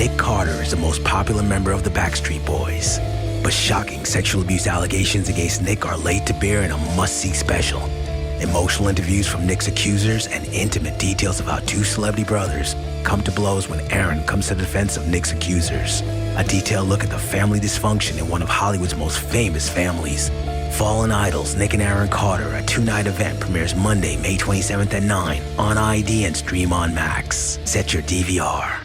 Nick Carter is the most popular member of the Backstreet Boys. But shocking sexual abuse allegations against Nick are laid to bear in a must-see special. Emotional interviews from Nick's accusers and intimate details of how two celebrity brothers come to blows when Aaron comes to the defense of Nick's accusers. A detailed look at the family dysfunction in one of Hollywood's most famous families. Fallen Idols, Nick and Aaron Carter, a 2-night event, premieres Monday, May 27th at 9 on ID and stream on Max. Set your DVR.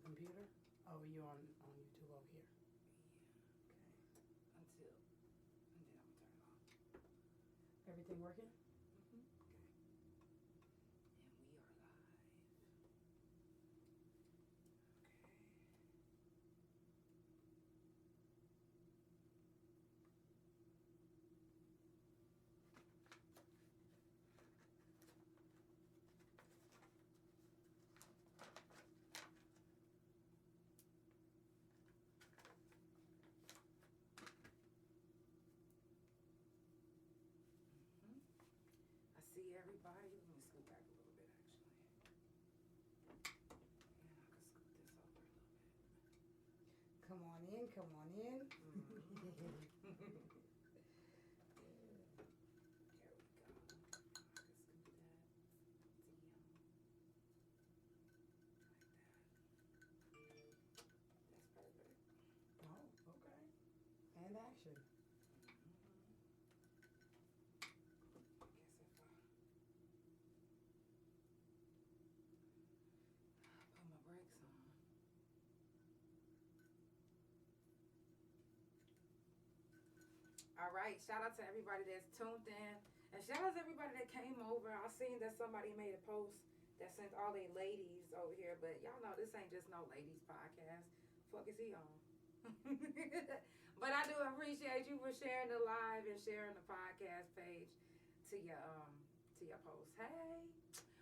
Computer? Oh, you on YouTube over here? Yeah. Okay. And then I'm gonna turn it off. Everything working? Okay. And we are live. I see everybody. Let me scoot back a little bit, actually. Yeah, I can scoot this over a little bit. Come on in, come on in. There we go. I can scoot that to like that. That's perfect. Oh, okay. And action. I guess if I put my brakes on. All right, shout out to everybody that's tuned in. And shout out to everybody that came over. I seen that somebody made a post that sent all the ladies over here, but y'all know this ain't just no ladies podcast. Fuck is he on? But I do appreciate you for sharing the live and sharing the podcast page to your post. Hey,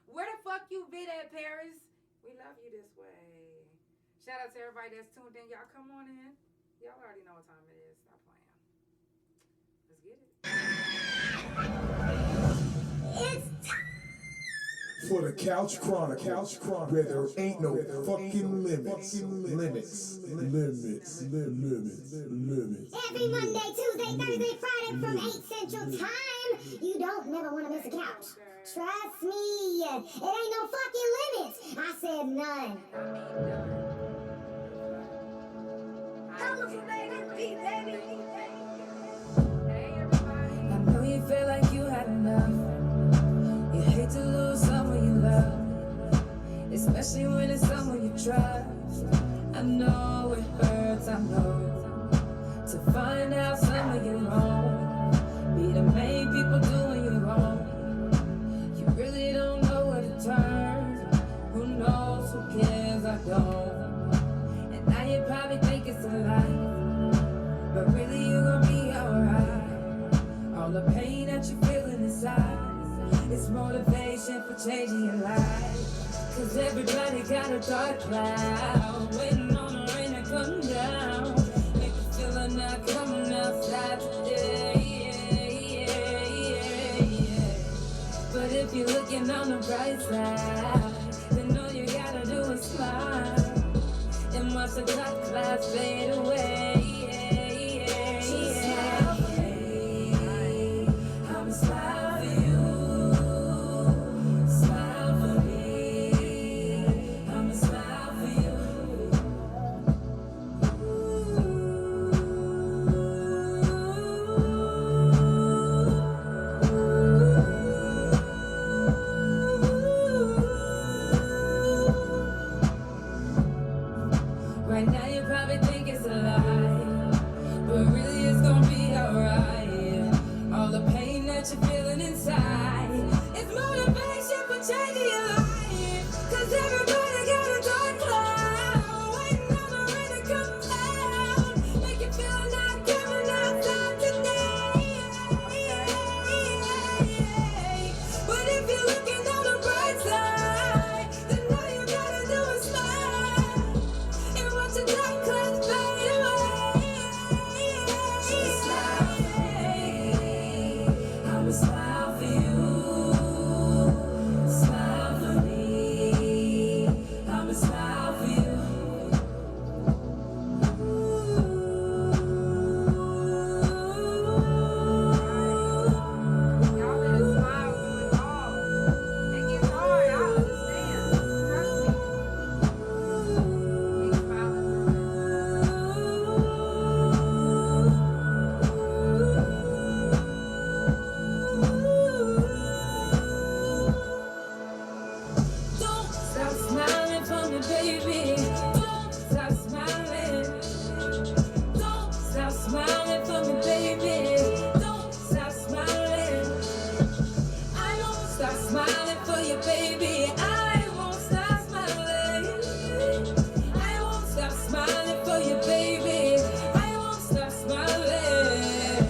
where the fuck you been at, Paris? We love you this way. Shout out to everybody that's tuned in. Y'all come on in. Y'all already know what time it is. Stop playing. Let's get it. It's for the Couch Chronicles, where there ain't no fucking limits. Every Monday, Tuesday, Thursday, Friday from 8 Central Time. You don't never want to miss a couch. Trust me, it ain't no fucking limits. I said none. Colorful baby, beat baby. Hey I everybody. know you feel like you had enough. You hate to lose someone you love, especially when it's someone you trust. I know it hurts, I know, to find out some of you wrong. Be the main people doing you wrong. You really don't know where to turn. Who knows, who cares, I don't. And now you probably think it's a lie, but really you're gonna be alright. All the pain that you're feeling inside, it's motivation for changing your life. Cause everybody got a dark cloud waiting on the rain to come down. Make you feel like not coming outside today. But if you're looking on the bright side, then all you gotta do is smile and watch the dark clouds fade away. Just smile for me. I'ma smile for you. Smile for me. I'ma smile for you. Ooh. smiling for me, baby. Don't stop smiling. I won't stop smiling for you, baby. I won't stop smiling. I won't stop smiling for you, baby. I won't stop smiling.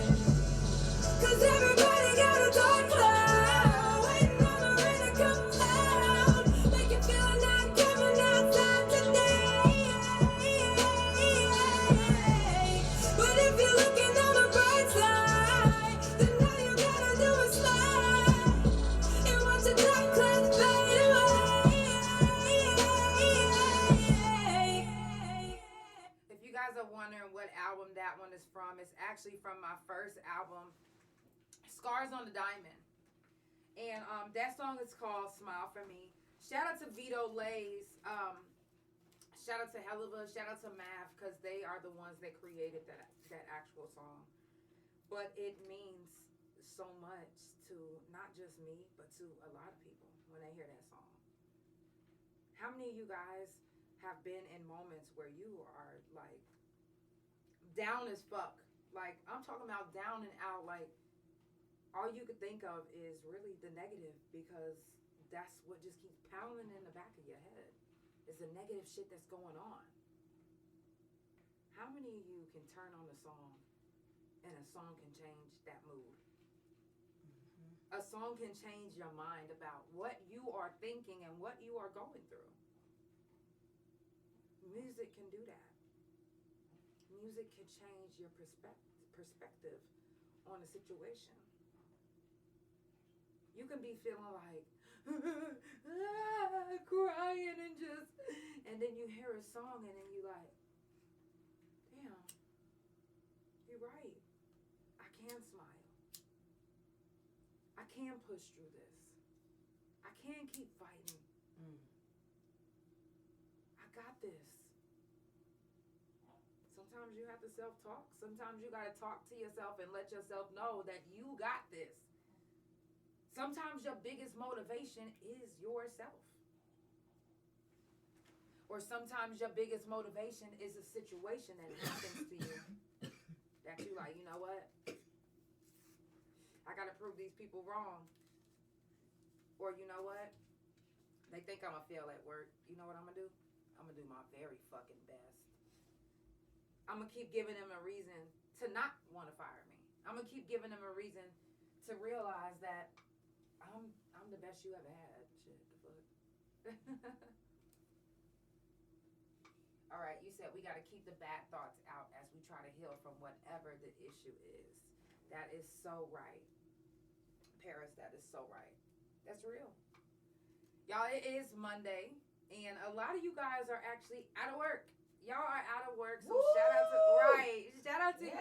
'Cause everybody got a dark cloud waiting on the rain to come out. Make you feel like coming outside today. But if you're looking on the bright side, then all you gotta do is smile and watch the dark clouds fade away. If you guys are wondering what album that one is from, it's actually from my first album, Scars on the Diamond. And that song is called Smile for Me. Shout out to Vito Lays. Shout out to Helluva. Shout out to Mav, because they are the ones that created that actual song. But it means so much to not just me, but to a lot of people when they hear that song. How many of you guys have been in moments where you are like down as fuck? Like, I'm talking about down and out, like all you could think of is really the negative, because that's what just keeps pounding in the back of your head, is the negative shit that's going on. How many of you can turn on a song and a song can change that mood? A song can change your mind about what you are thinking and what you are going through. Music can do that. Music can change your perspective on a situation. You can be feeling like crying and then you hear a song and then you like, damn, you're right. I can smile. I can push through this. I can keep fighting. I got this. Sometimes you have to self-talk. Sometimes you got to talk to yourself and let yourself know that you got this. Sometimes your biggest motivation is yourself. Or sometimes your biggest motivation is a situation that happens to you that you like, you know what? I got to prove these people wrong. Or you know what? They think I'm going to fail at work. You know what I'm going to do? I'm going to do my very fucking best. I'm going to keep giving them a reason to not want to fire me. I'm going to keep giving them a reason to realize that I'm the best you ever had. Shit, the fuck. All right, you said we got to keep the bad thoughts out as we try to heal from whatever the issue is. That is so right. Paris, that is so right. That's real. Y'all, it is Monday, and a lot of you guys are actually out of work. Y'all are out of work, so shout out to you.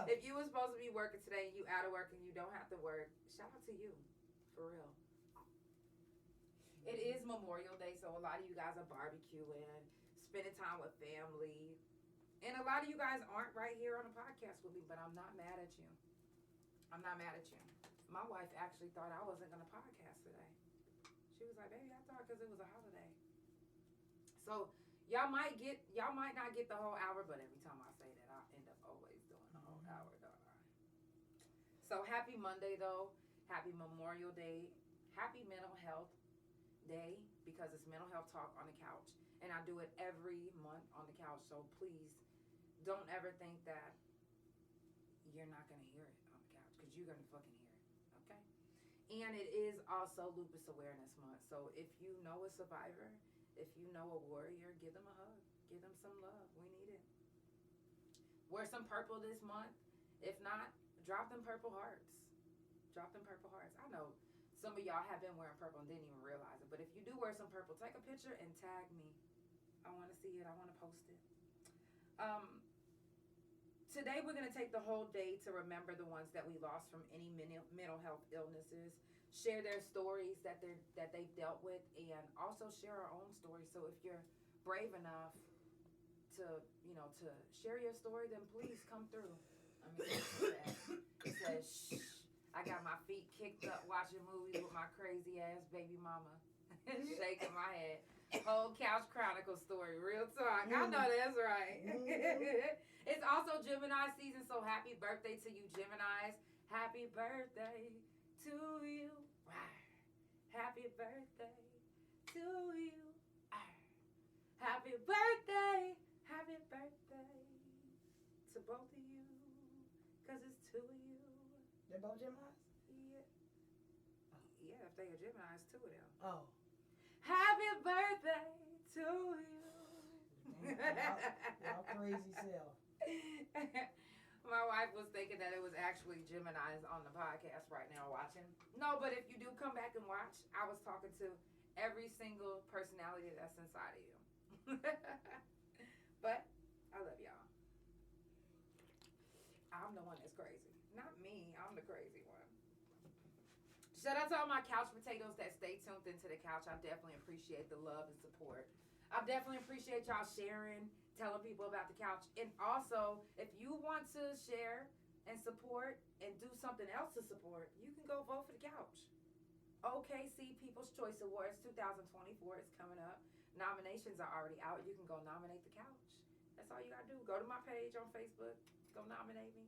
If you were supposed to be working today and you out of work and you don't have to work, shout out to you, for real. It is Memorial Day, so a lot of you guys are barbecuing, spending time with family, and a lot of you guys aren't right here on the podcast with me, but I'm not mad at you. I'm not mad at you. My wife actually thought I wasn't going to podcast today. She was like, baby, I thought because it was a holiday. So y'all might not get the whole hour, but every time I say that, I end up always doing the whole hour, don't I? So happy Monday, though. Happy Memorial Day. Happy Mental Health Day, because it's Mental Health Talk on the Couch. And I do it every month on the couch. So please don't ever think that you're not going to hear it on the couch, because you're going to fucking hear it. Okay? And it is also Lupus Awareness Month. So if you know a survivor, if you know a warrior, give them a hug. Give them some love. We need it. Wear some purple this month. If not, drop them purple hearts. Drop them purple hearts. I know some of y'all have been wearing purple and didn't even realize it. But if you do wear some purple, take a picture and tag me. I want to see it. I want to post it. Today we're going to take the whole day to remember the ones that we lost from any mental health illnesses. Share their stories that they've dealt with, and also share our own stories. So if you're brave enough to share your story, then please come through. I mean, it says, shh, I got my feet kicked up watching movies with my crazy ass baby mama, shaking my head. Whole Couch Chronicles story. Real talk. I know that's right. It's also Gemini season, so happy birthday to you, Geminis. Happy birthday to you. Happy birthday to you. Happy birthday. Happy birthday to both of you. Because it's two of you. They're both Geminis? Yeah. Yeah, if they are Geminis, two of them. Oh. Happy birthday to you. Y'all crazy self. My wife was thinking that it was actually Geminis on the podcast right now watching. No, but if you do come back and watch, I was talking to every single personality that's inside of you. But I love y'all. I'm the one that's crazy. Not me. I'm the crazy one. Shout out to all my couch potatoes that stay tuned into the couch. I definitely appreciate the love and support. I definitely appreciate y'all sharing, telling people about the couch. And also, if you want to share and support and do something else to support, you can go vote for the couch. OKC People's Choice Awards 2024 is coming up. Nominations are already out. You can go nominate the couch. That's all you got to do. Go to my page on Facebook. Go nominate me.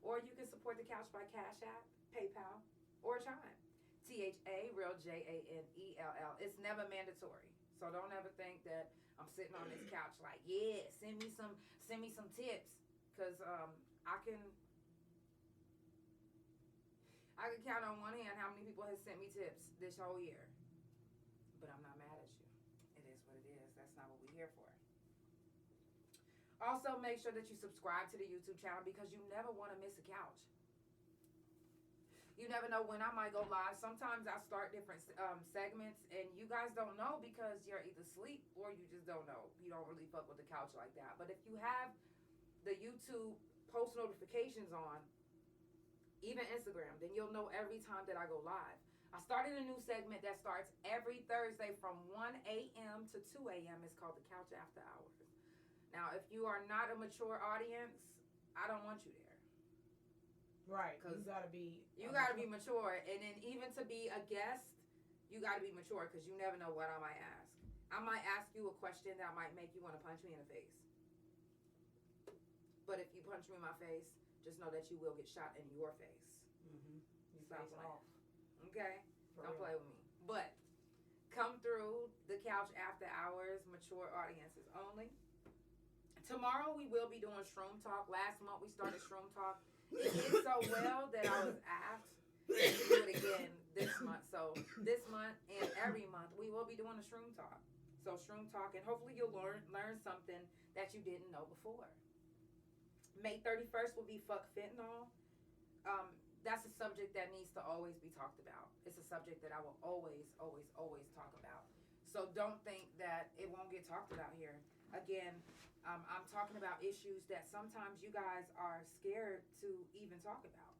Or you can support the couch by Cash App, PayPal, or Chime. THA, real JANELL. It's never mandatory. So don't ever think that I'm sitting on this couch like, yeah, send me some tips. Cause I can count on one hand how many people have sent me tips this whole year. But I'm not mad at you. It is what it is. That's not what we're here for. Also, make sure that you subscribe to the YouTube channel because you never want to miss a couch. You never know when I might go live. Sometimes I start different segments, and you guys don't know because you're either asleep or you just don't know. You don't really fuck with the couch like that. But if you have the YouTube post notifications on, even Instagram, then you'll know every time that I go live. I started a new segment that starts every Thursday from 1 a.m. to 2 a.m. It's called the Couch After Hours. Now, if you are not a mature audience, I don't want you there. Right, because you gotta be mature, and then even to be a guest, you gotta be mature because you never know what I might ask. I might ask you a question that might make you want to punch me in the face. But if you punch me in my face, just know that you will get shot in your face. Mm-hmm. Stop face playing. off. Okay, For don't real. play with me. But come through the Couch After Hours, mature audiences only. Tomorrow we will be doing Shroom Talk. Last month we started Shroom Talk. It did so well that I was asked to do it again this month. So this month and every month we will be doing a Shroom Talk. So Shroom Talk, and hopefully you'll learn something that you didn't know before. May 31st will be Fuck Fentanyl. That's a subject that needs to always be talked about. It's a subject that I will always, always, always talk about. So don't think that it won't get talked about here. Again, I'm talking about issues that sometimes you guys are scared to even talk about.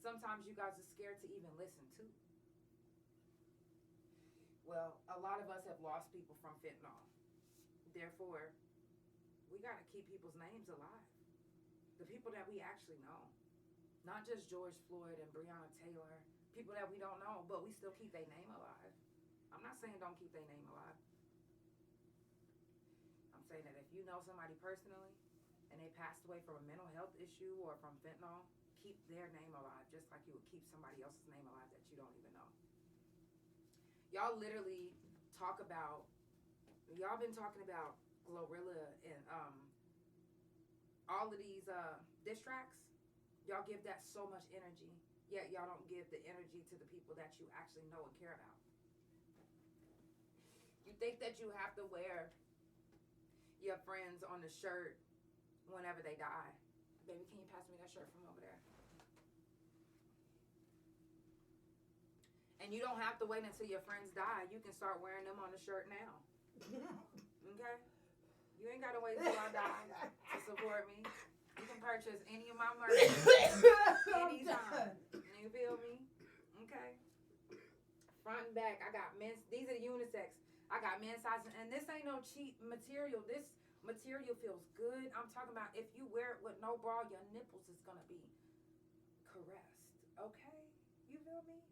Sometimes you guys are scared to even listen to. Well, a lot of us have lost people from fentanyl. Therefore, we got to keep people's names alive. The people that we actually know. Not just George Floyd and Breonna Taylor. People that we don't know, but we still keep their name alive. I'm not saying don't keep their name alive. Saying that if you know somebody personally and they passed away from a mental health issue or from fentanyl, keep their name alive just like you would keep somebody else's name alive that you don't even know. Y'all literally y'all been talking about Glorilla and all of these diss tracks. Y'all give that so much energy, yet y'all don't give the energy to the people that you actually know and care about. You think that you have to wear your friends on the shirt whenever they die. Baby, can you pass me that shirt from over there? And you don't have to wait until your friends die. You can start wearing them on the shirt now. Okay? You ain't got to wait until I die to support me. You can purchase any of my merch anytime. You feel me? Okay? Front and back, I got men's. These are the unisex. I got men's size, and this ain't no cheap material. This material feels good. I'm talking about if you wear it with no bra, your nipples is gonna be caressed. Okay, you feel me?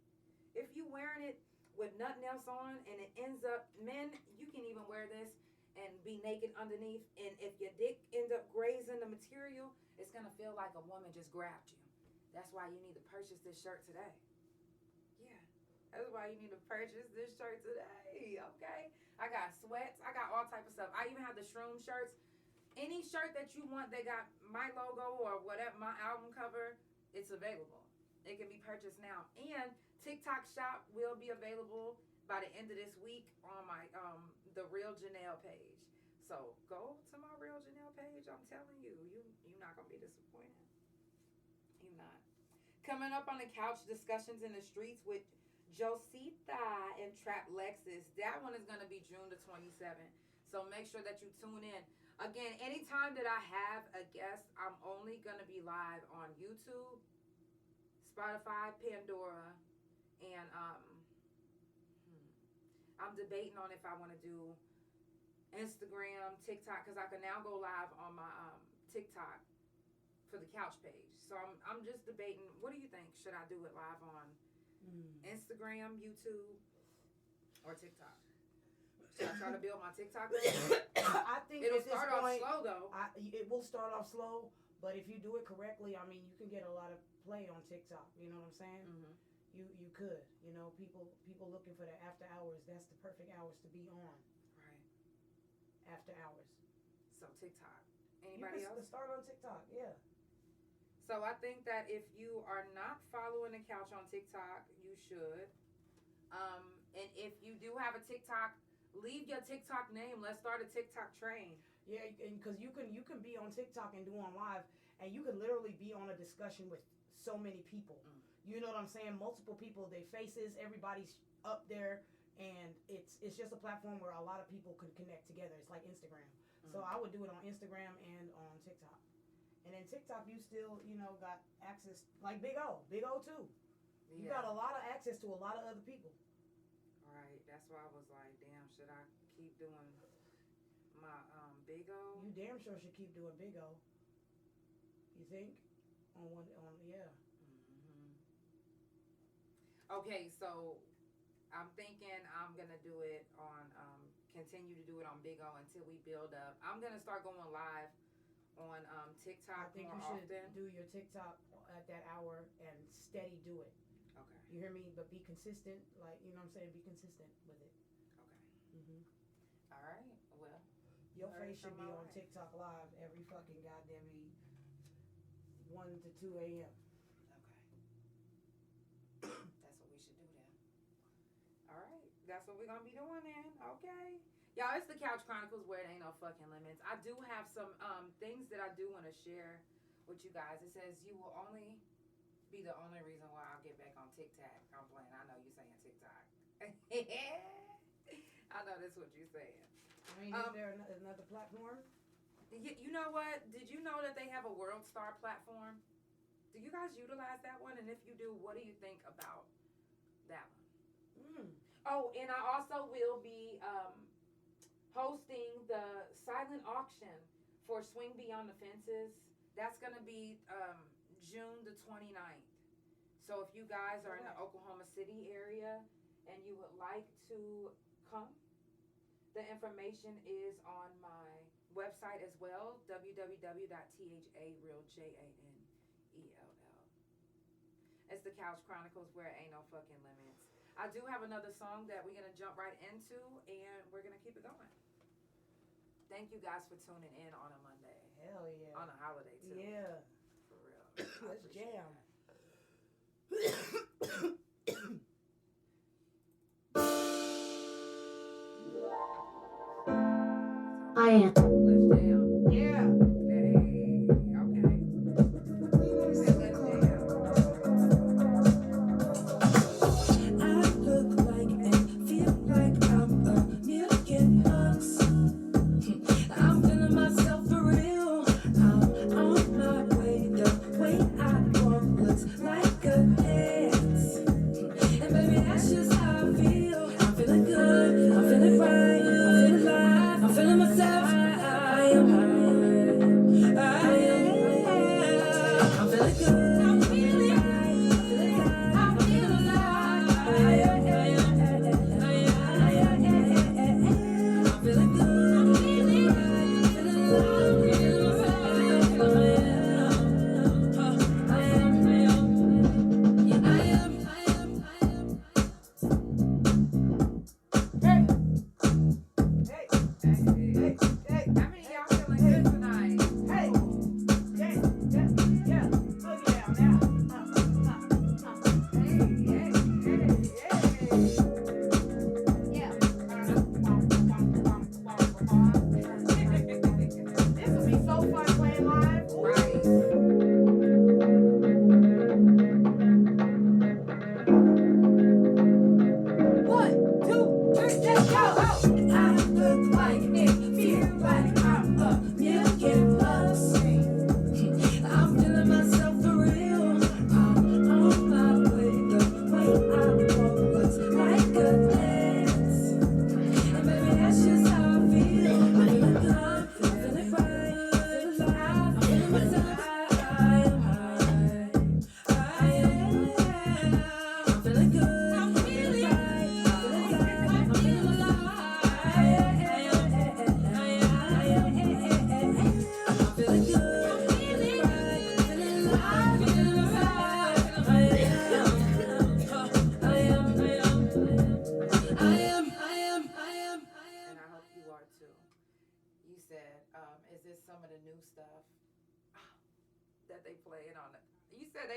If you wearing it with nothing else on, and it ends up, men, you can even wear this and be naked underneath, and if your dick ends up grazing the material, it's gonna feel like a woman just grabbed you. That's why you need to purchase this shirt today. Yeah, that's why you need to purchase this shirt today. Okay, I got sweats, I got all type of stuff. I even have the shroom shirts. Any shirt that you want, they got my logo or whatever, my album cover, it's available. It can be purchased now. And TikTok shop will be available by the end of this week on my the Real Janelle page. So go to my Real Janelle page. I'm telling you, you're not gonna be disappointed. You're not. Coming up on the couch, discussions in the streets with Josita and Trap Lexus. That one is gonna be June the 27th. So make sure that you tune in. Again, anytime that I have a guest, I'm only going to be live on YouTube, Spotify, Pandora, and I'm debating on if I want to do Instagram, TikTok, because I can now go live on my TikTok for the couch page. So I'm just debating, what do you think? Should I do it live on Instagram, YouTube, or TikTok? Should I try to build my TikTok? I think it'll at this start point, off slow though. It will start off slow, but if you do it correctly, I mean, you can get a lot of play on TikTok. You know what I'm saying? Mm-hmm. You could. You know, people looking for the after hours. That's the perfect hours to be on. Right. After hours. So TikTok. Anybody else? Start on TikTok. Yeah. So I think that if you are not following the couch on TikTok, you should. And if you do have a TikTok, leave your TikTok name. Let's start a TikTok train. Yeah, and because you can be on TikTok and do on live, and you can literally be on a discussion with so many people. You know what I'm saying? Multiple people, their faces, everybody's up there, and it's just a platform where a lot of people can connect together. It's like Instagram. So I would do it on Instagram and on TikTok. And then TikTok, you still, got access, like Big O too. You got a lot of access to a lot of other people. Right, that's why I was like, damn, should I keep doing my Big O? You damn sure should keep doing Big O. You think? Yeah. Mm-hmm. Okay, so I'm thinking I'm gonna do it on, continue to do it on Big O until we build up. I'm gonna start going live on TikTok more often. I think you should do your TikTok at that hour and steady do it. Okay. You hear me? But be consistent. Like, you know what I'm saying? Be consistent with it. Okay. Mm-hmm. All right. Well, your face should be on TikTok live every fucking goddamn 1 to 2 a.m. Okay. That's what we should do then. All right. That's what we're going to be doing then. Okay. Y'all, it's the Couch Chronicles where it ain't no fucking limits. I do have some things that I do want to share with you guys. It says you will only be the only reason why I'll get back on TikTok. I'm playing. I know you're saying TikTok. I know that's what you're saying. I mean, is there another platform? You know what? Did you know that they have a World Star platform? Do you guys utilize that one? And if you do, what do you think about that one? Oh, and I also will be hosting the silent auction for Swing Beyond the Fences. That's going to be June the 29th. So if you guys are in the Oklahoma City area and you would like to come, the information is on my website as well, www.tharealjanell. It's the Couch Chronicles where it ain't no fucking limits. I do have another song that we're going to jump right into, and we're going to keep it going. Thank you guys for tuning in on a Monday. Hell yeah. On a holiday, too. Yeah. For real. Let's jam. I am. Let's jam. Yeah. Hey, okay. Let's jam. I look like and feel like I'm a million bucks. I'm feeling myself for real. I'm on my way. The way I walk looks like a dance. And baby, that's just how I feel. I'm feeling good. I'm feeling right. I'm feeling alive. I'm feeling myself.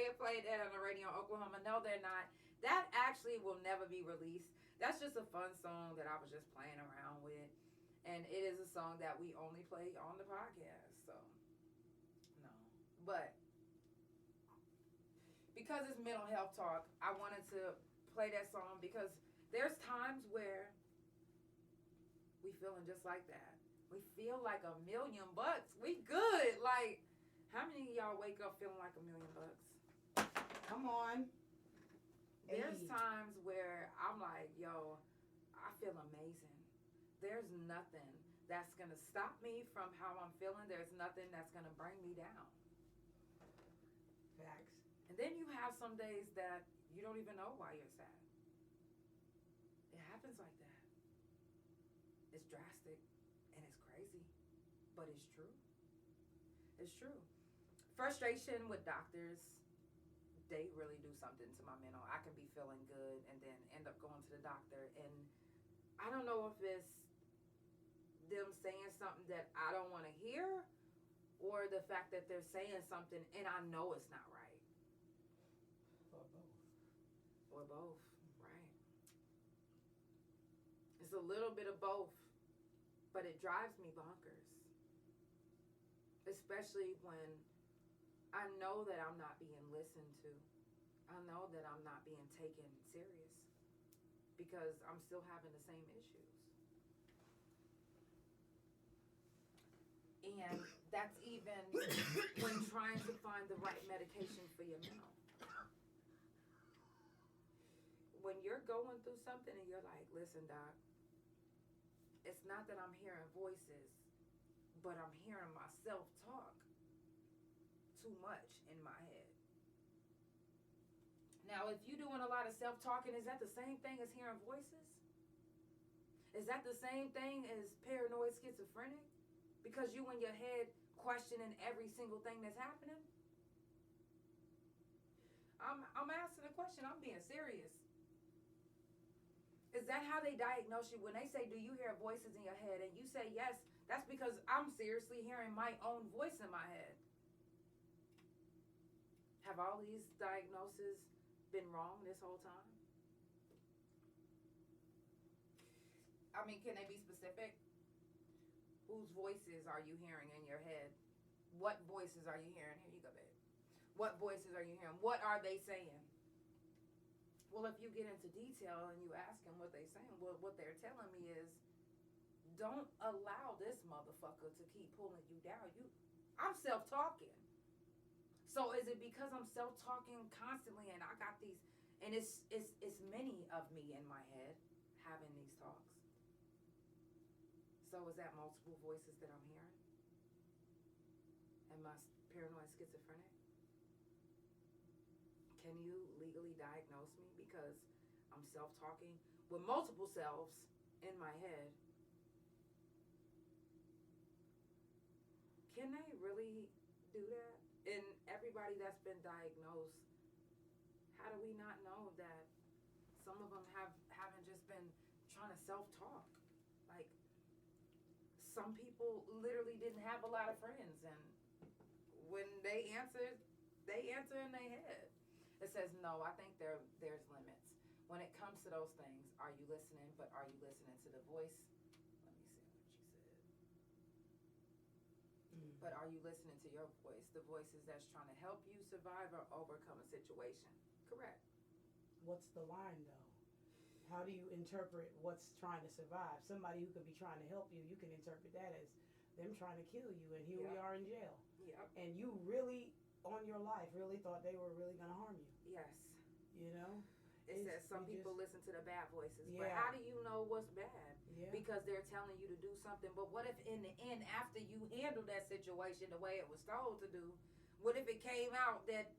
being played that on the radio in Oklahoma. No, they're not. That actually will never be released. That's just a fun song that I was just playing around with. And it is a song that we only play on the podcast. So, no. But because it's mental health talk, I wanted to play that song because there's times where we feeling just like that. We feel like $1 million. We good. Like, how many of y'all wake up feeling like $1 million? Come on. There's Hey. times where I'm like, yo, I feel amazing. There's nothing that's going to stop me from how I'm feeling. There's nothing that's going to bring me down. Facts. And then you have some days that you don't even know why you're sad. It happens like that. It's drastic and it's crazy, but it's true. It's true. Frustration with doctors, they really do something to my mental. I can be feeling good and then end up going to the doctor, and I don't know if it's them saying something that I don't want to hear or the fact that they're saying something and I know it's not right. Or both. Or both, right. It's a little bit of both, but it drives me bonkers. Especially when I know that I'm not being listened to. I know that I'm not being taken serious because I'm still having the same issues. And that's even when trying to find the right medication for your mental. When you're going through something and you're like, listen, doc, it's not that I'm hearing voices, but I'm hearing myself talk too much in my head. Now, if you're doing a lot of self-talking, is that the same thing as hearing voices? Is that the same thing as paranoid schizophrenic? Because you in your head questioning every single thing that's happening? I'm asking a question. I'm being serious. Is that how they diagnose you? When they say, do you hear voices in your head? And you say yes, that's because I'm seriously hearing my own voice in my head. Have all these diagnoses been wrong this whole time? I mean, can they be specific? Whose voices are you hearing in your head? What voices are you hearing? Here you go, babe. What voices are you hearing? What are they saying? Well, if you get into detail and you ask them what they're saying, well, what they're telling me is, don't allow this motherfucker to keep pulling you down. I'm self-talking. So is it because I'm self-talking constantly and I got these, and it's many of me in my head having these talks. So is that multiple voices that I'm hearing? Am I paranoid schizophrenic? Can you legally diagnose me because I'm self-talking with multiple selves in my head? Can they really do that? And everybody that's been diagnosed, how do we not know that some of them haven't just been trying to self-talk? Like, some people literally didn't have a lot of friends, and when they answer in their head. It says, no, I think there's limits. When it comes to those things, are you listening, but are you listening to the voice? Let me see what she said. But are you listening to your voice? The voices that's trying to help you survive or overcome a situation. Correct. What's the line, though? How do you interpret what's trying to survive? Somebody who could be trying to help you, you can interpret that as them trying to kill you, and here we are in jail. Yep. And you really, on your life, really thought they were really going to harm you. Yes. You know? It says some people listen to the bad voices. Yeah. But how do you know what's bad? Yeah. Because they're telling you to do something. But what if in the end, after you handle that situation the way it was told to do, what if it came out that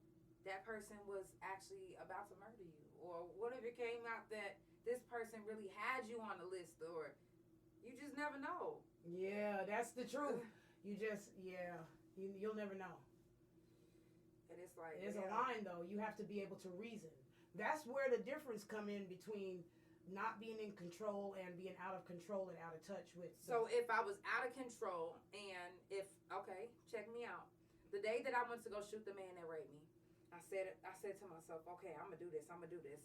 that person was actually about to murder you? Or what if it came out that this person really had you on the list? Or you just never know. Yeah, that's the truth. You'll never know. And it's like, There's a line, though. You have to be able to reason. That's where the difference come in between not being in control and being out of control and out of touch with. So if I was out of control and check me out. The day that I went to go shoot the man that raped me, I said to myself, okay, I'm gonna do this.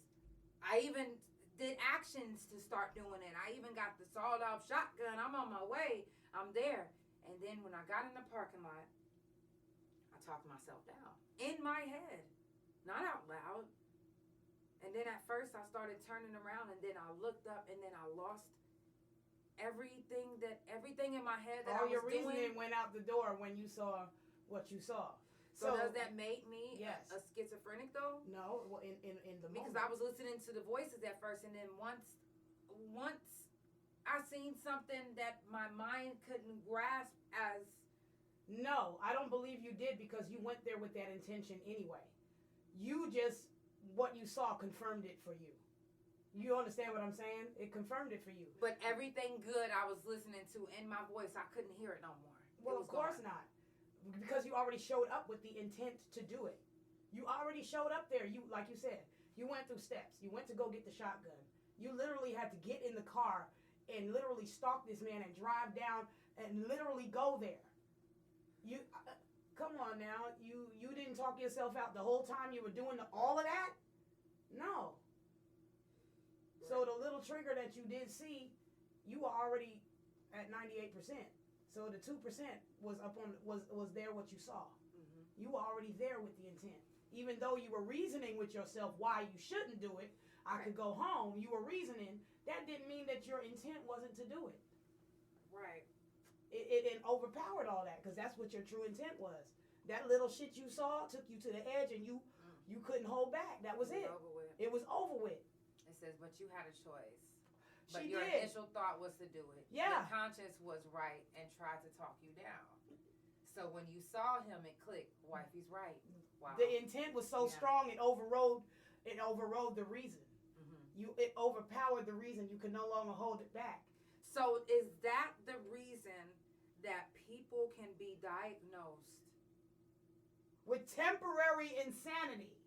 I even did actions to start doing it. I even got the sawed-off shotgun. I'm on my way. I'm there. And then when I got in the parking lot, I talked myself down in my head, not out loud. And then at first I started turning around, and then I looked up, and then I lost everything in my head that all I was your reasoning doing. went out the door when you saw what you saw. So does that make me yes. a schizophrenic though? No, well, in the because moment. I was listening to the voices at first, and then once I seen something that my mind couldn't grasp as. No, I don't believe you did, because you went there with that intention anyway. You just, what you saw confirmed it for you. You understand what I'm saying? It confirmed it for you. But everything good I was listening to in my voice, I couldn't hear it no more. Well, of course not. Because you already showed up with the intent to do it. You already showed up there. You, like you said, you went through steps. You went to go get the shotgun. You literally had to get in the car and literally stalk this man and drive down and literally go there. You, come on now. You didn't talk yourself out the whole time you were doing all of that? No. Right. So the little trigger that you did see, you were already at 98%. So the 2% was was there what you saw. Mm-hmm. You were already there with the intent. Even though you were reasoning with yourself why you shouldn't do it, I could go home, you were reasoning, that didn't mean that your intent wasn't to do it. Right. It overpowered all that, because that's what your true intent was. That little shit you saw took you to the edge, and you couldn't hold back. That was it. It was over with. It says, but you had a choice. But She your did. initial thought was to do it. Yeah. Your conscience was right and tried to talk you down. So when you saw him, it clicked. Wifey's right. Wow. The intent was so strong, it overrode the reason. Mm-hmm. It overpowered the reason. You could no longer hold it back. So is that the reason that people can be diagnosed with temporary insanity,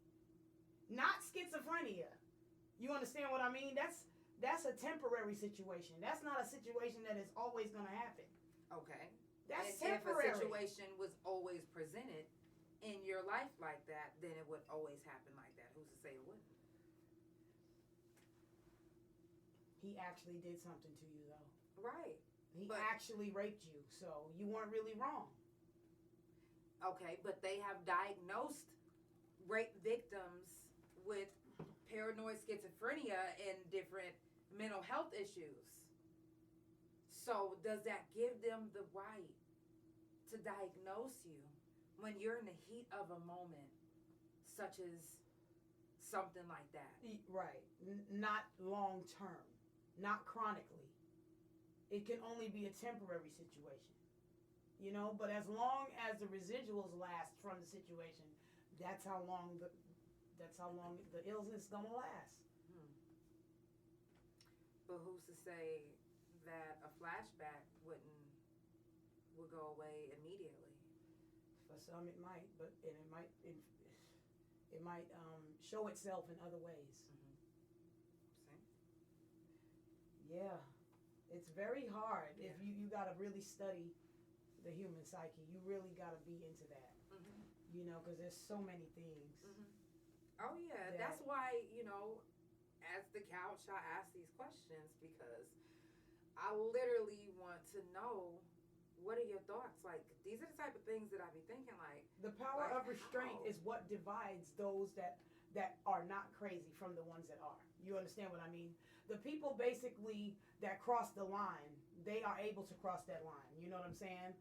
not schizophrenia? You understand what I mean? That's a temporary situation. That's not a situation that is always going to happen. Okay. That's and temporary. If a situation was always presented in your life like that, then it would always happen like that. Who's to say it wouldn't? He actually did something to you, though. Right. He actually raped you, so you weren't really wrong. Okay, but they have diagnosed rape victims with paranoid schizophrenia and different mental health issues. So does that give them the right to diagnose you when you're in the heat of a moment, such as something like that? Right. Not long term, not chronically. It can only be a temporary situation, you know. But as long as the residuals last from the situation, that's how long the illness is gonna last. But who's to say that a flashback would go away immediately? For some, it might, but it might show itself in other ways. Mm-hmm. Yeah, it's very hard. Yeah. If you got to really study the human psyche, you really got to be into that. Mm-hmm. You know, because there's so many things. Mm-hmm. Oh yeah, that's why, you know, as the couch, I ask these questions because I literally want to know, what are your thoughts? Like, these are the type of things that I be thinking, like. The power of restraint is what divides those that are not crazy from the ones that are. You understand what I mean? The people basically that cross the line, they are able to cross that line. You know what I'm saying?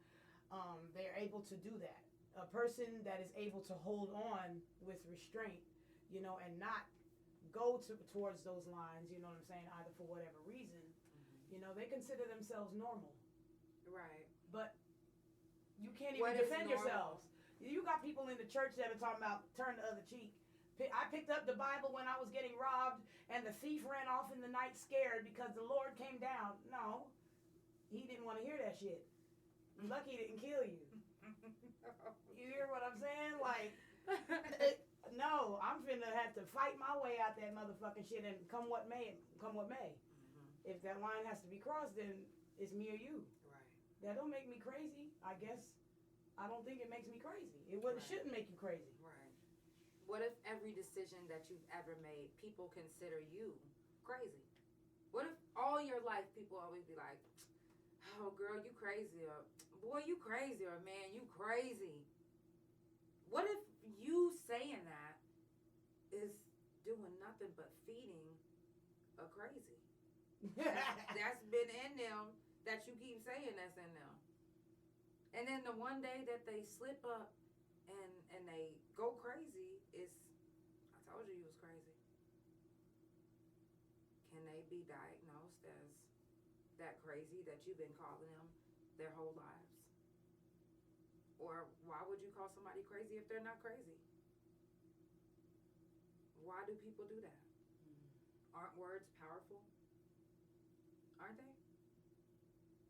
They're able to do that. A person that is able to hold on with restraint, you know, and not go towards those lines, you know what I'm saying, either for whatever reason, you know, they consider themselves normal. Right. But you can't even defend yourselves. You got people in the church that are talking about turn the other cheek. I picked up the Bible when I was getting robbed, and the thief ran off in the night scared because the Lord came down. No, he didn't want to hear that shit. Lucky he didn't kill you. You hear what I'm saying? Like, no, I'm finna have to fight my way out that motherfucking shit, and come what may. Mm-hmm. If that line has to be crossed, then it's me or you. Right. That don't make me crazy, I guess. I don't think it makes me crazy. It shouldn't make you crazy. Right. What if every decision that you've ever made, people consider you crazy? What if all your life people always be like, oh, girl, you crazy, or boy, you crazy, or man, you crazy? What if you saying that is doing nothing but feeding a crazy? That's been in them, that you keep saying that's in them. And then the one day that they slip up and they go crazy, is, I told you was crazy. Can they be diagnosed as that crazy that you've been calling them their whole lives? Or why would you call somebody crazy if they're not crazy? Why do people do that? Aren't words powerful? Aren't they?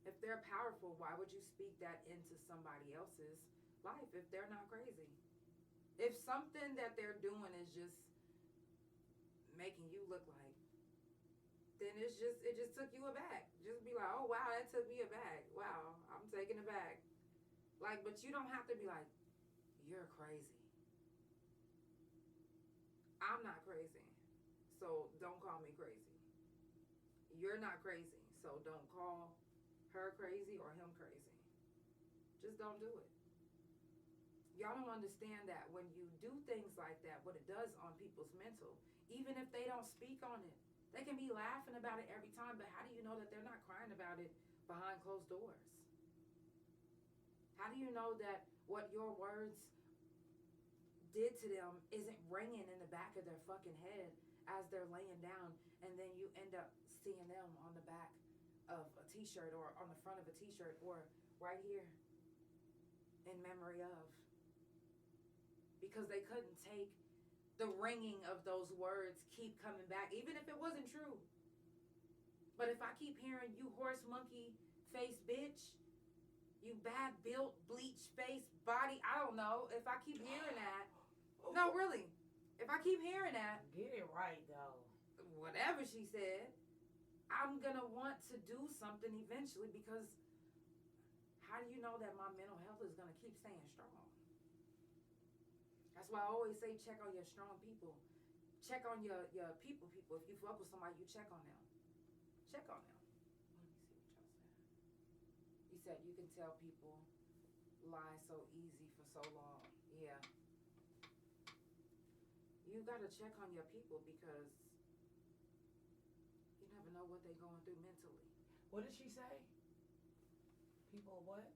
If they're powerful, why would you speak that into somebody else's life if they're not crazy? If something that they're doing is just making you look like, then it just took you aback. Just be like, oh wow, that took me aback. Wow, I'm taken aback. Like, but you don't have to be like, you're crazy. I'm not crazy, so don't call me crazy. You're not crazy, so don't call her crazy or him crazy. Just don't do it. Y'all don't understand that when you do things like that, what it does on people's mental, even if they don't speak on it, they can be laughing about it every time, but how do you know that they're not crying about it behind closed doors? How do you know that what your words did to them isn't ringing in the back of their fucking head as they're laying down, and then you end up seeing them on the back of a t-shirt or on the front of a t-shirt or right here in memory of? Because they couldn't take the ringing of those words keep coming back, even if it wasn't true. But if I keep hearing you horse monkey face bitch, you bad built bleach face body, I don't know, if I keep hearing that, no really, if I keep hearing that, get it right though, whatever she said, I'm gonna want to do something eventually, because how do you know that my mental health is gonna keep staying strong? That's why I always say check on your strong people. Check on your people. If you fuck with somebody, you check on them. Check on them. Let me see what y'all said. You said you can tell people lie so easy for so long. Yeah. You gotta check on your people, because you never know what they're going through mentally. What did she say? People what?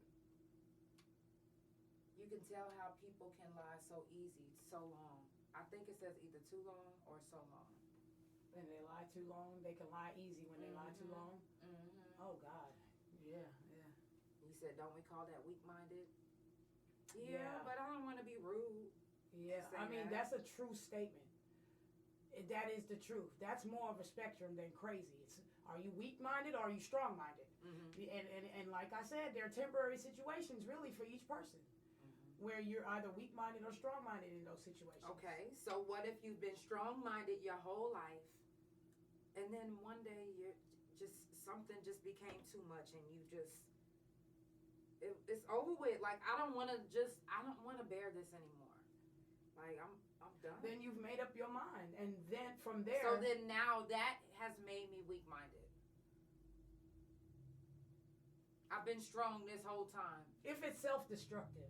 You can tell how people can lie so easy, so long. I think it says either too long or so long. When they lie too long, they can lie easy when they lie too long. Mm-hmm. Oh God, yeah. You said, don't we call that weak-minded? Yeah. But I don't want to be rude. Yeah, I mean that's a true statement. That is the truth. That's more of a spectrum than crazy. It's, are you weak-minded or are you strong-minded? Mm-hmm. And like I said, there are temporary situations really for each person, where you're either weak-minded or strong-minded in those situations. Okay, so what if you've been strong-minded your whole life, and then one day you're just, something just became too much, and you just, it's over with. Like, I don't want to bear this anymore. Like, I'm done. Then you've made up your mind, and then from there. So then now that has made me weak-minded. I've been strong this whole time. If it's self-destructive.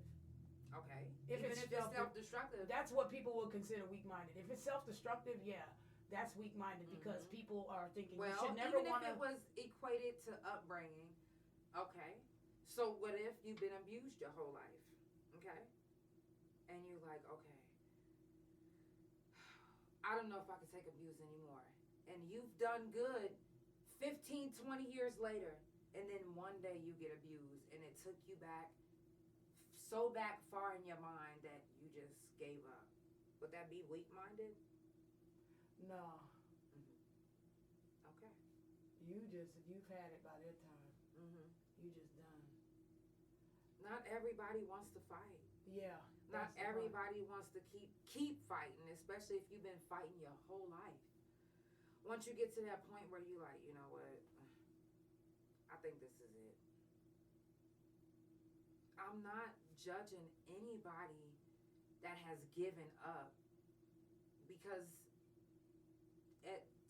Okay. Even if it's self-destructive. That's what people would consider weak-minded. If it's self-destructive, yeah, that's weak-minded, because people are thinking you should never want to. Even if it was equated to upbringing, okay. So what if you've been abused your whole life, okay? And you're like, okay, I don't know if I can take abuse anymore. And you've done good 15, 20 years later, and then one day you get abused, and it took you back so back far in your mind that you just gave up. Would that be weak-minded? No. Okay. You've had it by that time. You just done. Not everybody wants to fight. Yeah. Not everybody wants to keep fighting, especially if you've been fighting your whole life. Once you get to that point where you're like, you know what, I think this is it. I'm not judging anybody that has given up because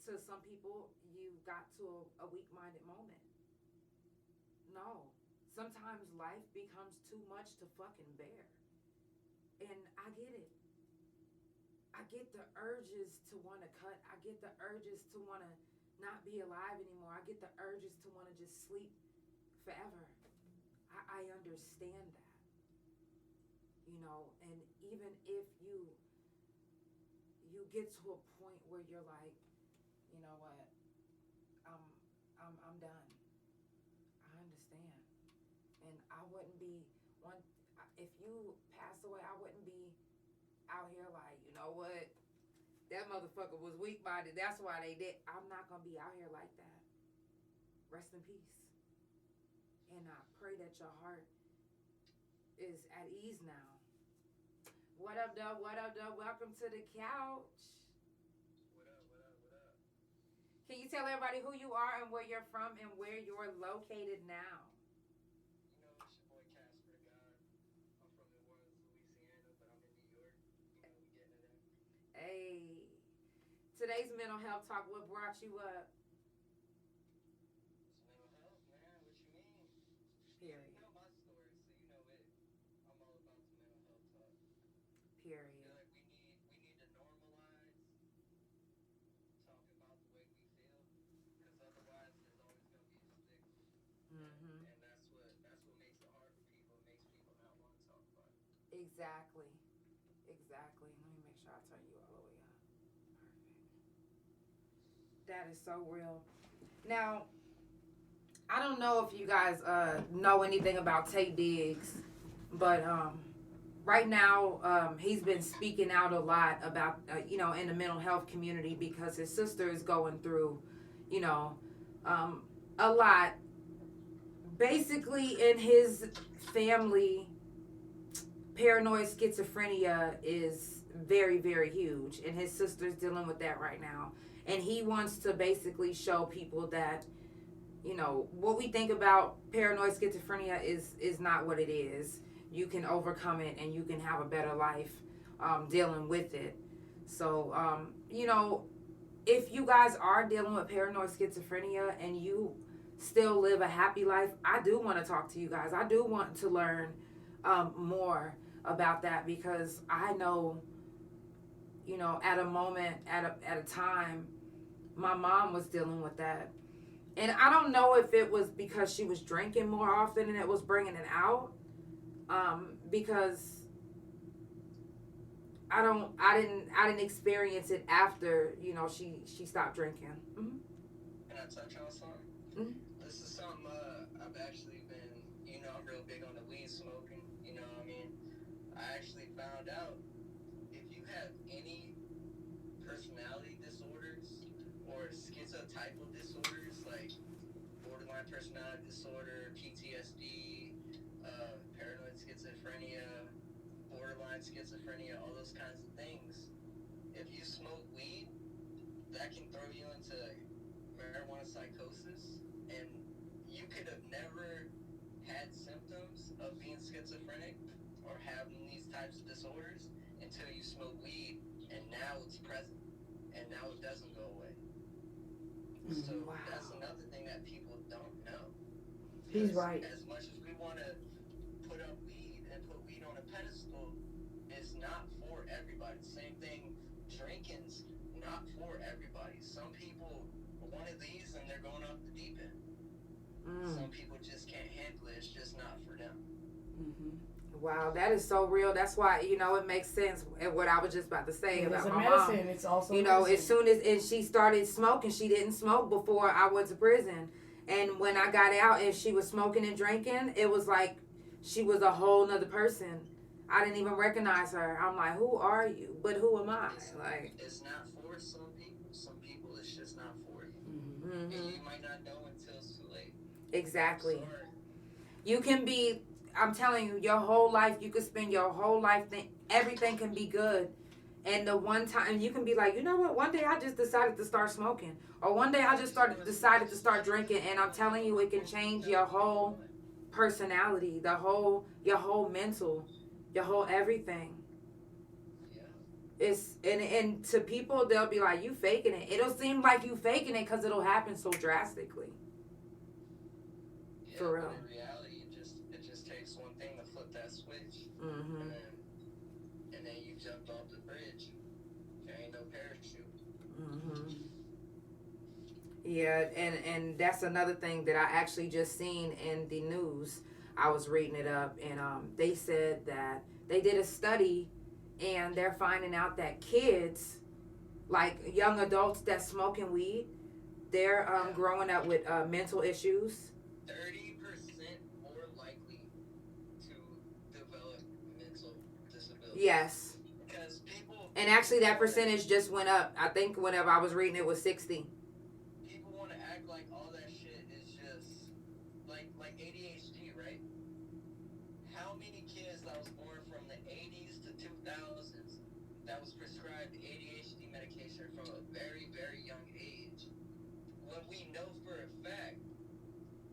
to some people, you got to a weak-minded moment. No. Sometimes life becomes too much to fucking bear. And I get it. I get the urges to want to cut. I get the urges to want to not be alive anymore. I get the urges to want to just sleep forever. I understand that. You know, and even if you get to a point where you're like, you know what, I'm done. I understand. And I wouldn't be if you passed away, I wouldn't be out here like, you know what, that motherfucker was weak-minded. That's why they did. I'm not going to be out here like that. Rest in peace. And I pray that your heart is at ease now. What up, Dub? What up, Dub? Welcome to the couch. What up, what up, what up? Can you tell everybody who you are and where you're from and where you're located now? You know, it's your boy Casper the God. I'm from New Orleans, Louisiana, but I'm in New York. You know, we getting it in. Hey. Today's mental health talk, what brought you up? It's mental health, man. What you mean? Period. You know my story, so you know it. I'm all about the mental health talk. I Period. feel like we need to normalize talking about the way we feel, because otherwise there's always going to be a stigma. Mm-hmm. And that's what makes it hard for people. It makes people not want to talk about it. Exactly. Exactly. Let me make sure I turn you all the way up. Perfect. That is so real. Now, I don't know if you guys know anything about Tay Diggs, but right now he's been speaking out a lot about, you know, in the mental health community because his sister is going through, you know, a lot. Basically, in his family, paranoid schizophrenia is very, very huge, and his sister's dealing with that right now. And he wants to basically show people that, you know, what we think about paranoid schizophrenia is not what it is. You can overcome it, and you can have a better life dealing with it. So, you know, if you guys are dealing with paranoid schizophrenia and you still live a happy life, I do want to talk to you guys. I do want to learn more about that, because I know, you know, at a moment, at a time, my mom was dealing with that. And I don't know if it was because she was drinking more often and it was bringing it out, because I didn't experience it after, you know, she stopped drinking. Mm-hmm. Can I touch on something? Mm-hmm. This is something I've actually been, you know, I'm real big on the weed smoking, you know what I mean? I actually found out if you have any personality disorders or schizotypal disorders like borderline personality disorder, PTSD, paranoid schizophrenia, borderline schizophrenia, all those kinds of things, if you smoke weed, that can throw you into marijuana psychosis, and you could have never had symptoms of being schizophrenic or having these types of disorders until you smoke weed, and now it's present, and now it doesn't go away. So Wow. that's another thing that people don't know. He's right. As much as we want to put up weed and put weed on a pedestal, it's not for everybody. Same thing, drinking's not for everybody. Some people one of these and they're going off the deep end. Some people just can't handle it. It's just not for them. Mm-hmm. Wow, that is so real. That's why, you know, it makes sense what I was just about to say about my medicine. mom. It's also you know, medicine. as soon as she started smoking, she didn't smoke before I went to prison. And when I got out and she was smoking and drinking, it was like she was a whole nother person. I didn't even recognize her. I'm like, who are you? But who am I? It's not for some people. Some people, it's just not for you. Mm-hmm. And you might not know until it's too late. Exactly. Sorry. You can be, I'm telling you, your whole life, you could spend your whole life, everything can be good. And the one time, you can be like, you know what, one day I just decided to start smoking. Or one day I just decided to start drinking. And I'm telling you, it can change your whole personality, your whole mental, your whole everything. Yeah. It's and to people, they'll be like, you faking it. It'll seem like you faking it because it'll happen so drastically. Yeah, For real. but in reality, it just takes one thing to flip that switch, Mm-hmm. and then you jumped off the bridge. There ain't no parachute. Mm-hmm. Yeah, and that's another thing that I actually just seen in the news. I was reading it up, and they said that they did a study, and they're finding out that kids, like young adults that smoking weed, they're growing up with mental issues. 30% more likely to develop mental disability. Yes, Because people. and actually that percentage just went up. I think whenever I was reading it was 60. People want to act like all that shit is just like ADHD, right? How many kids that was born from the 80s to 2000s that was prescribed ADHD medication from a very, very young age? When we know for a fact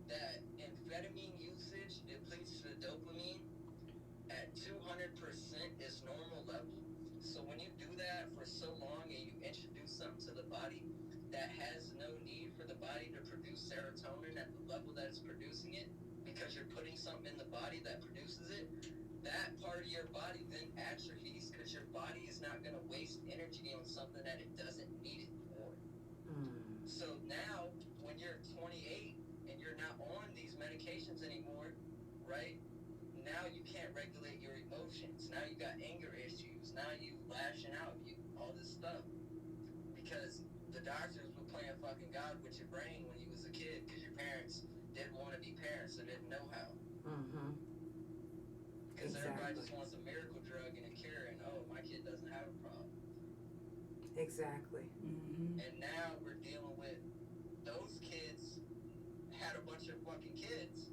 that amphetamine usage depletes the dopamine at 200% is normal level. So when you do that for so long and you introduce something to the body that has no need for the body to produce serotonin at the level that it's producing it, because you're putting something in the body that produces it, that part of your body then atrophies because your body is not going to waste energy on something that it doesn't need it for. So now, when you're 28 and you're not on these medications anymore, right? Now you can't regulate your emotions. Now you got anger issues. Now you lashing out. You all this stuff because the doctors were playing fucking God with your brain when you was a kid because your parents didn't want to be parents and didn't know how. Mm-hmm. Because everybody Exactly. just wants a miracle drug and a cure, and my kid doesn't have a problem. Exactly. Mm-hmm. And now we're dealing with those kids had a bunch of fucking kids.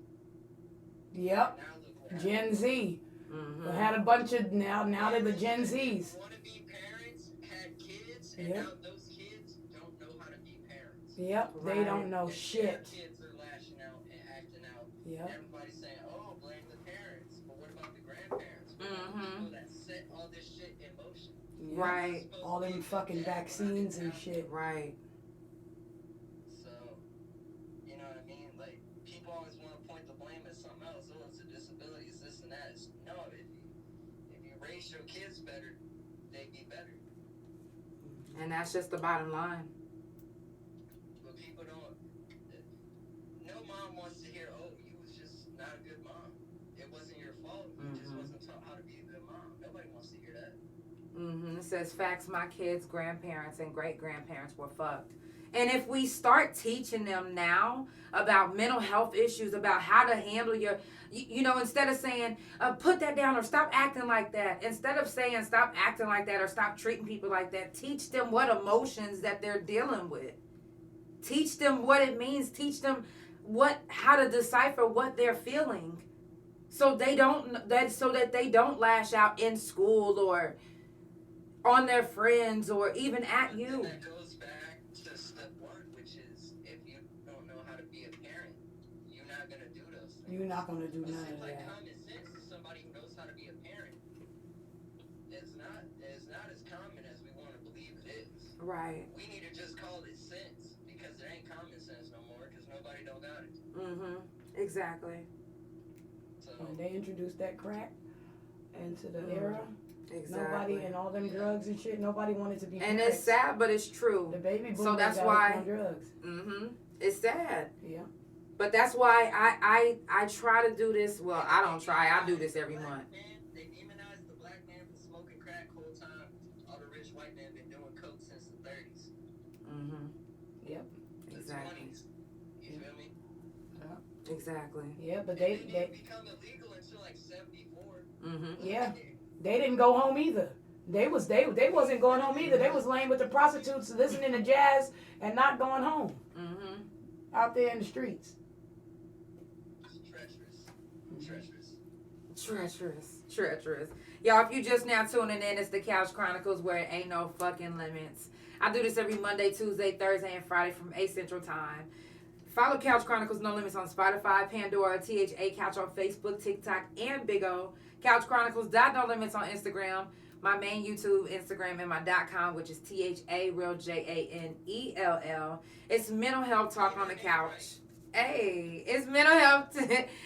Yep. Now look what Gen Z. Mm-hmm. We had a bunch of now they're the Gen Zs. Want to be parents, had kids, and Yep. now those kids don't know how to be parents. Yep. They don't know And their shit. kids are lashing out and acting out. Yep. Everybody's saying, "Oh, blame the parents," but what about the grandparents? What about the people that set all this shit in motion? Yep. Right. It's supposed All to them be fucking the dad vaccines running and down. shit. Right. So, you know what I mean? Like, people always want to point the blame at something else. Oh, it's a disability, it's this and that. No, if you raise your kids better, they'd be better. And that's just the bottom line. But people don't. No mom wants to hear, "Oh, you was just not a good mom. It wasn't your fault. You just wasn't taught how to be a good mom." Nobody wants to hear that. Mm-hmm. It says facts. My kids' grandparents and great grandparents were fucked. And if we start teaching them now about mental health issues, about how to handle your, you know, instead of saying, put that down or stop acting like that, instead of saying stop acting like that or stop treating people like that, teach them what emotions that they're dealing with. Teach them what it means. Teach them how to decipher what they're feeling, so they don't that they don't lash out in school or on their friends or even at you. And that goes back to step one, which is if you don't know how to be a parent, you're not gonna do those things. You're not gonna do It none seems of like that. common sense is somebody who knows how to be a parent. It's not as common as we want to believe it is. Right. We need to just call it sense because it ain't common sense no more because nobody don't got it. Mm-hmm. Exactly. So When they introduced that crack into the Mhm. era, Exactly. nobody and all them drugs and shit, nobody wanted to be And parents. it's sad, but it's true. The baby boomers So that's got why- hooked on drugs. Mm-hmm. It's sad. Yeah. But that's why I try to do this. Well, I don't try. I do this every month. They demonized the black man for smoking crack whole time. All the rich white men been doing coke since the 30s, Mm-hmm. Yep. the Exactly. 20s. You feel me? Exactly. Yeah, but And they it didn't become illegal until like 74. Mm-hmm. Yeah. They didn't go home either. They wasn't going home either. They was laying with the prostitutes, listening to jazz, and not going home. Mm-hmm. Out there in the streets. It's treacherous. Treacherous. Y'all, if you just now tuning in, it's the Couch Chronicles where it ain't no fucking limits. I do this every Monday, Tuesday, Thursday, and Friday from 8 Central Time. Follow Couch Chronicles No Limits on Spotify, Pandora, THA Couch on Facebook, TikTok, and Big O. Couch Chronicles No Limits on Instagram. my main YouTube, Instagram, and my .com, which is THARealJANELL. It's mental health talk on the couch. Hey, it's mental health.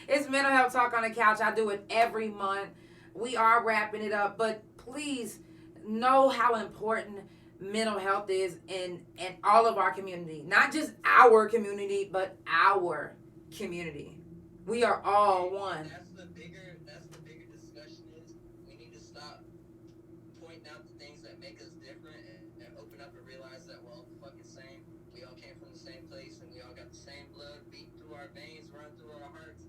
It's mental health talk on the couch. I do it every month. We are wrapping it up, but please know how important mental health is in all of our community. Not just our community, but our community. We are all one. That's the bigger discussion is we need to stop pointing out the things that make us different and open up and realize that we're all the fucking same. We all came from the same place and we all got the same blood beating through our veins, running through our hearts.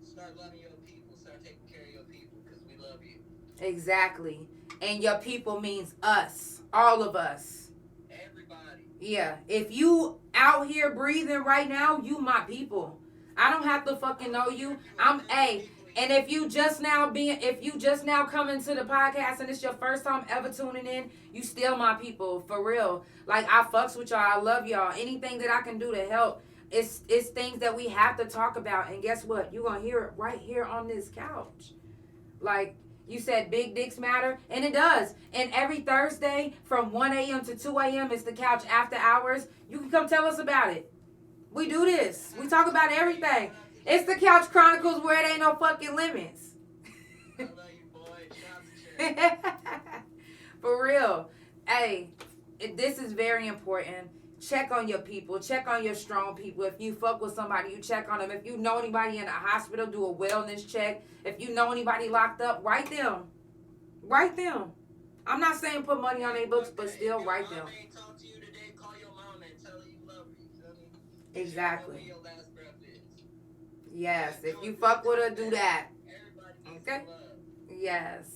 Start loving your people. Start taking care of your people because we love you. Exactly. And your people means us. All of us. Everybody. Yeah. If you out here breathing right now, you my people. I don't have to fucking know you. And if you just now coming to the podcast and it's your first time ever tuning in, you still my people, for real. Like, I fucks with y'all. I love y'all. Anything that I can do to help, it's things that we have to talk about. And guess what? You're going to hear it right here on this couch. Like, you said big dicks matter, and it does. And every Thursday from 1 a.m. to 2 a.m. is the couch after hours. You can come tell us about it. We do this. We talk about everything. It's the Couch Chronicles where it ain't no fucking limits. I love you, boy. Shout out to For real. Hey, this is very important. Check on your people. Check on your strong people. If you fuck with somebody, you check on them. If you know anybody in a hospital, do a wellness check. If you know anybody locked up, write them. Write them. I'm not saying put money on their books, but still write them. If your mama ain't talk to you today, call your mama and tell her you love her. You feel me? Exactly. Your last breath is. Yes. If you fuck with her, do that. Everybody needs Okay. love. Yes.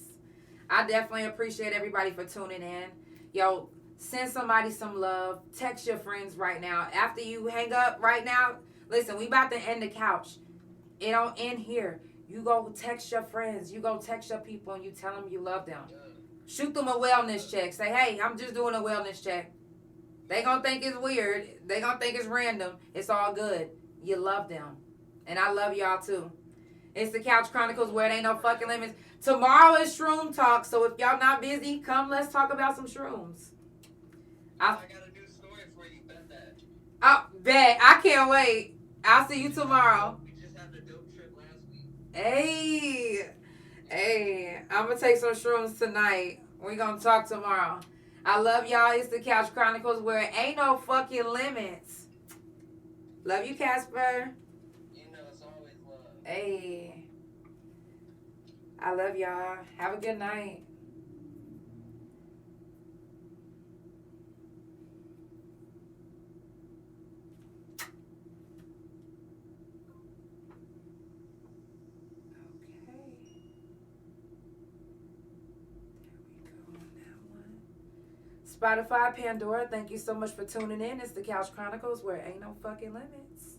I definitely appreciate everybody for tuning in. Yo, send somebody some love. Text your friends right now. After you hang up right now, listen, we about to end the couch. It don't end here. You go text your friends. You go text your people and you tell them you love them. Shoot them a wellness check. Say, hey, I'm just doing a wellness check. They gonna think it's weird. They gonna think it's random. It's all good. You love them. And I love y'all too. It's the Couch Chronicles where it ain't no fucking limits. Tomorrow is Shroom Talk. So if y'all not busy, come let's talk about some shrooms. I got a new story for you. Bet that. Oh, bet. I can't wait. I'll see you tomorrow. We just had the dope trip last week. Hey, I'm going to take some shrooms tonight. We're going to talk tomorrow. I love y'all. It's the Couch Chronicles where it ain't no fucking limits. Love you, Casper. You know it's always love. Hey. I love y'all. Have a good night. Spotify Pandora, thank you so much for tuning in. It's the Couch Chronicles where it ain't no fucking limits.